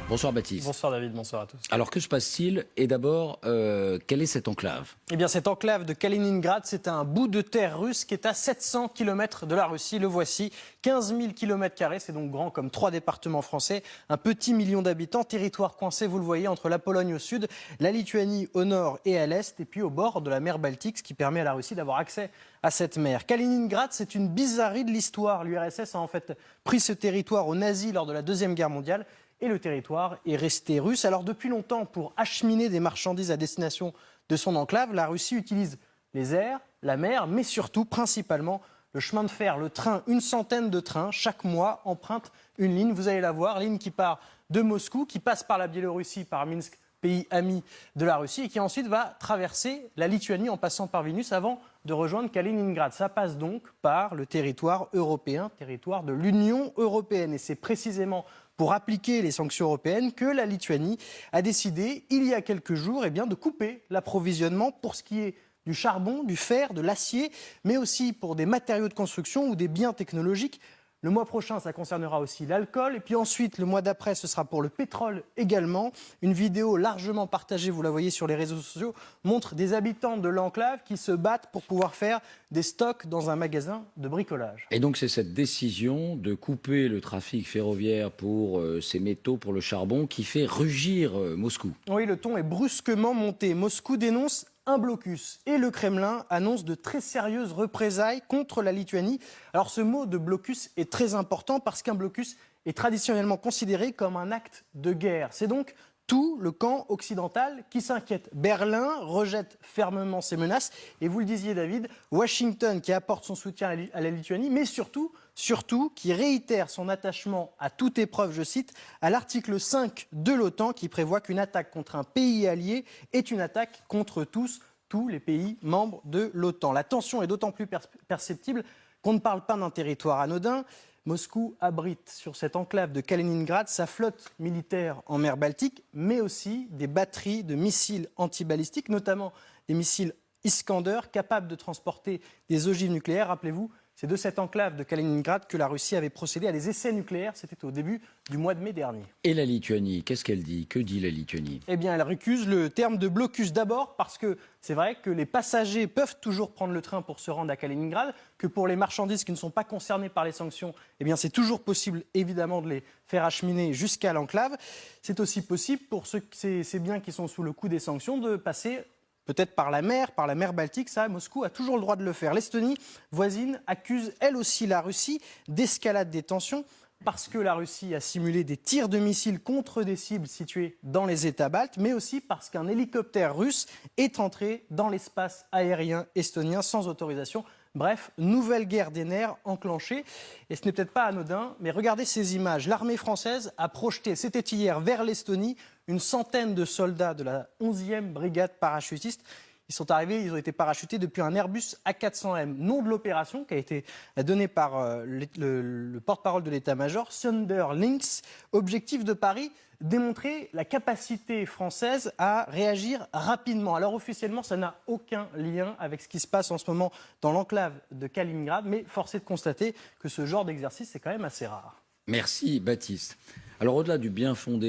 Bonsoir Baptiste. Bonsoir David, bonsoir à tous. Alors que se passe-t-il? Et d'abord, quelle est cette enclave? Eh bien cette enclave de Kaliningrad, c'est un bout de terre russe qui est à 700 km de la Russie. Le voici, 15 000 km², c'est donc grand comme 3 départements français. Un petit million d'habitants, territoire coincé, vous le voyez, entre la Pologne au sud, la Lituanie au nord et à l'est, et puis au bord de la mer Baltique, ce qui permet à la Russie d'avoir accès à cette mer. Kaliningrad, c'est une bizarrerie de l'histoire. L'URSS a en fait pris ce territoire aux nazis lors de la Deuxième Guerre mondiale. Et le territoire est resté russe. Alors depuis longtemps, pour acheminer des marchandises à destination de son enclave, la Russie utilise les airs, la mer, mais surtout, principalement, le chemin de fer, le train. Une centaine de trains, chaque mois, empruntent une ligne. Vous allez la voir, ligne qui part de Moscou, qui passe par la Biélorussie, par Minsk, pays ami de la Russie, et qui ensuite va traverser la Lituanie en passant par Vilnius avant de rejoindre Kaliningrad. Ça passe donc par le territoire européen, territoire de l'Union européenne. Et c'est précisément pour appliquer les sanctions européennes que la Lituanie a décidé, il y a quelques jours, de couper l'approvisionnement pour ce qui est du charbon, du fer, de l'acier, mais aussi pour des matériaux de construction ou des biens technologiques. Le mois prochain, ça concernera aussi l'alcool. Et puis ensuite, le mois d'après, ce sera pour le pétrole également. Une vidéo largement partagée, vous la voyez sur les réseaux sociaux, montre des habitants de l'enclave qui se battent pour pouvoir faire des stocks dans un magasin de bricolage. Et donc c'est cette décision de couper le trafic ferroviaire pour ces métaux, pour le charbon, qui fait rugir Moscou. Oui, le ton est brusquement monté. Moscou dénonce un blocus et le Kremlin annonce de très sérieuses représailles contre la Lituanie. Alors ce mot de blocus est très important parce qu'un blocus est traditionnellement considéré comme un acte de guerre. C'est donc tout le camp occidental qui s'inquiète. Berlin rejette fermement ces menaces et vous le disiez David, Washington qui apporte son soutien à la Lituanie, mais surtout qui réitère son attachement à toute épreuve, je cite, à l'article 5 de l'OTAN qui prévoit qu'une attaque contre un pays allié est une attaque contre tous les pays membres de l'OTAN. La tension est d'autant plus perceptible qu'on ne parle pas d'un territoire anodin. Moscou abrite sur cette enclave de Kaliningrad sa flotte militaire en mer Baltique, mais aussi des batteries de missiles antibalistiques, notamment des missiles Iskander, capables de transporter des ogives nucléaires. Rappelez-vous, c'est de cette enclave de Kaliningrad que la Russie avait procédé à des essais nucléaires. C'était au début du mois de mai dernier. Et la Lituanie, qu'est-ce qu'elle dit? Que dit la Lituanie? Eh bien, elle récuse le terme de blocus. D'abord parce que c'est vrai que les passagers peuvent toujours prendre le train pour se rendre à Kaliningrad, que pour les marchandises qui ne sont pas concernées par les sanctions, eh bien, c'est toujours possible, évidemment, de les faire acheminer jusqu'à l'enclave. C'est aussi possible pour ces biens qui sont sous le coup des sanctions de passer peut-être par la mer Baltique. Ça, Moscou a toujours le droit de le faire. L'Estonie, voisine, accuse elle aussi la Russie d'escalade des tensions parce que la Russie a simulé des tirs de missiles contre des cibles situées dans les États baltes, mais aussi parce qu'un hélicoptère russe est entré dans l'espace aérien estonien sans autorisation. Bref, nouvelle guerre des nerfs enclenchée. Et ce n'est peut-être pas anodin, mais regardez ces images. L'armée française a projeté, c'était hier, vers l'Estonie, une centaine de soldats de la 11e brigade parachutiste. Ils sont arrivés, ils ont été parachutés depuis un Airbus A400M. Nom de l'opération qui a été donné par le porte-parole de l'état-major, Thunder Lynx. Objectif de Paris, démontrer la capacité française à réagir rapidement. Alors officiellement, ça n'a aucun lien avec ce qui se passe en ce moment dans l'enclave de Kaliningrad, mais force est de constater que ce genre d'exercice est quand même assez rare. Merci Baptiste. Alors au-delà du bien fondé